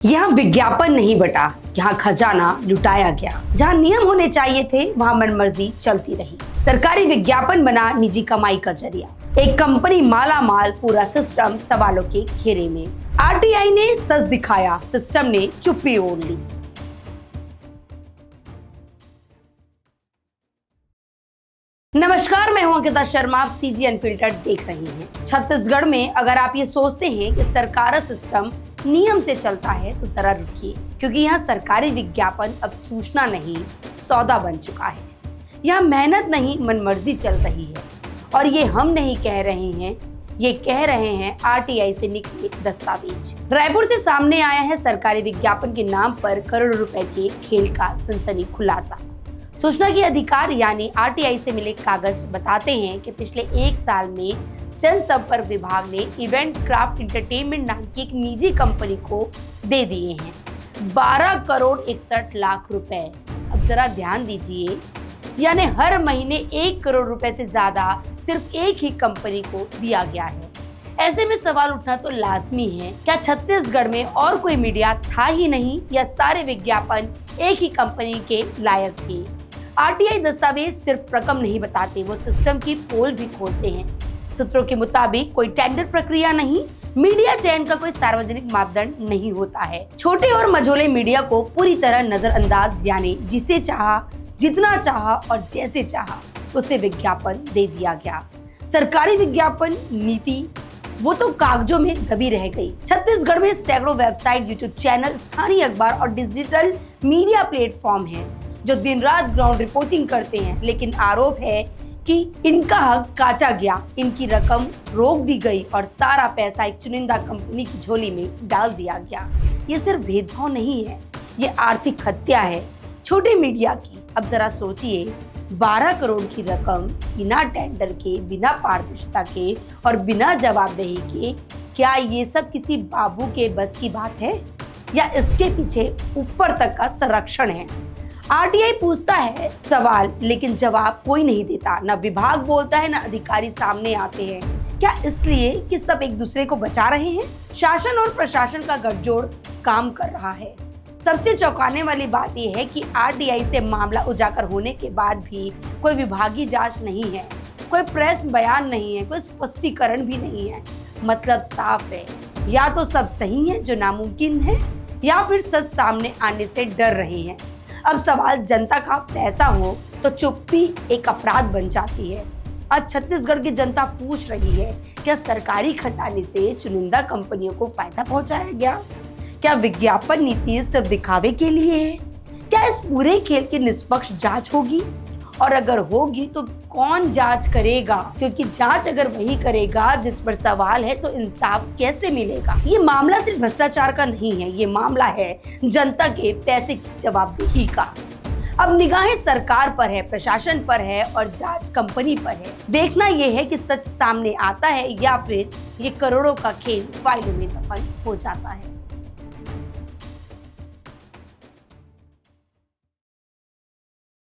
यहाँ विज्ञापन नहीं बटा, यहाँ खजाना लुटाया गया। जहाँ नियम होने चाहिए थे वहाँ मनमर्जी चलती रही। सरकारी विज्ञापन बना निजी कमाई का जरिया। एक कंपनी माला माल, पूरा सिस्टम सवालों के घेरे में। आरटीआई ने सच दिखाया, सिस्टम ने चुप्पी ओढ़ ली। नमस्कार, मैं हूं अंकिता शर्मा। आप सीजी अनफिल्टर्ड देख रही हैं। छत्तीसगढ़ में अगर आप ये सोचते हैं कि सरकार सिस्टम नियम से चलता है तो जरा रुकिए, क्योंकि यहाँ सरकारी विज्ञापन अब सूचना नहीं, सौदा बन चुका है। यहाँ मेहनत नहीं, मनमर्जी चल रही है। और ये हम नहीं कह रहे हैं, ये कह रहे हैं आरटीआई से निकले दस्तावेज। रायपुर से सामने आया है सरकारी विज्ञापन के नाम पर करोड़ों रुपए के खेल का सनसनी खुलासा। सूचना के अधिकार यानी आरटीआई से मिले कागज बताते हैं कि पिछले एक साल में जनसंपर्क विभाग ने इवेंट क्राफ्ट एंटरटेनमेंट नाम की एक निजी कंपनी को दे दिए हैं 12 करोड़ 61 लाख रुपए। अब जरा ध्यान दीजिए, यानी हर महीने 1 करोड़ रुपए से ज्यादा सिर्फ एक ही कंपनी को दिया गया है। ऐसे में सवाल उठना तो लाजमी है, क्या छत्तीसगढ़ में और कोई मीडिया था ही नहीं, या सारे विज्ञापन एक ही कंपनी के लायक थे? आरटीआई दस्तावेज सिर्फ रकम नहीं बताते, वो सिस्टम की पोल भी खोलते हैं। सूत्रों के मुताबिक कोई टेंडर प्रक्रिया नहीं, मीडिया चयन का कोई सार्वजनिक मापदंड नहीं होता है। छोटे और मझोले मीडिया को पूरी तरह नजरअंदाज, यानी जिसे चाहा, जितना चाहा और जैसे चाहा उसे विज्ञापन दे दिया गया। सरकारी विज्ञापन नीति वो तो कागजों में दबी रह गई। छत्तीसगढ़ में सैकड़ों वेबसाइट, यूट्यूब चैनल, स्थानीय अखबार और डिजिटल मीडिया प्लेटफॉर्म है जो दिन रात ग्राउंड रिपोर्टिंग करते हैं, लेकिन आरोप है कि इनका हक काटा गया, इनकी रकम रोक दी गई और सारा पैसा एक चुनिंदा कंपनी की झोली में डाल दिया गया। ये सिर्फ भेदभाव नहीं है, ये आर्थिक हत्या है छोटे मीडिया की। अब जरा सोचिए, 12 करोड़ की रकम बिना टेंडर के, बिना पारदर्शिता के और बिना जवाबदेही के, क्या ये सब किसी बाबू के बस की बात है, या इसके पीछे ऊपर तक का संरक्षण है? आरटीआई पूछता है सवाल, लेकिन जवाब कोई नहीं देता। न विभाग बोलता है, न अधिकारी सामने आते हैं। क्या इसलिए कि सब एक दूसरे को बचा रहे हैं? शासन और प्रशासन का गठजोड़ काम कर रहा है। सबसे चौंकाने वाली बात यह है कि आरटीआई से मामला उजागर होने के बाद भी कोई विभागीय जांच नहीं है, कोई प्रेस बयान नहीं है, कोई स्पष्टीकरण भी नहीं है। मतलब साफ है, या तो सब सही है जो नामुमकिन है, या फिर सच सामने आने से डर रहे हैं। अब सवाल जनता का पैसा हो तो चुप्पी एक अपराध बन जाती है। आज छत्तीसगढ़ की जनता पूछ रही है, क्या सरकारी खजाने से चुनिंदा कंपनियों को फायदा पहुंचाया गया? क्या विज्ञापन नीति सिर्फ दिखावे के लिए है? क्या इस पूरे खेल की निष्पक्ष जांच होगी? और अगर होगी तो कौन जांच करेगा? क्योंकि जांच अगर वही करेगा जिस पर सवाल है, तो इंसाफ कैसे मिलेगा? ये मामला सिर्फ भ्रष्टाचार का नहीं है, ये मामला है जनता के पैसे की जवाबदेही का। अब निगाहें सरकार पर है, प्रशासन पर है और जांच कंपनी पर है। देखना यह है कि सच सामने आता है या फिर ये करोड़ों का खेल फाइलों में दफन हो जाता है।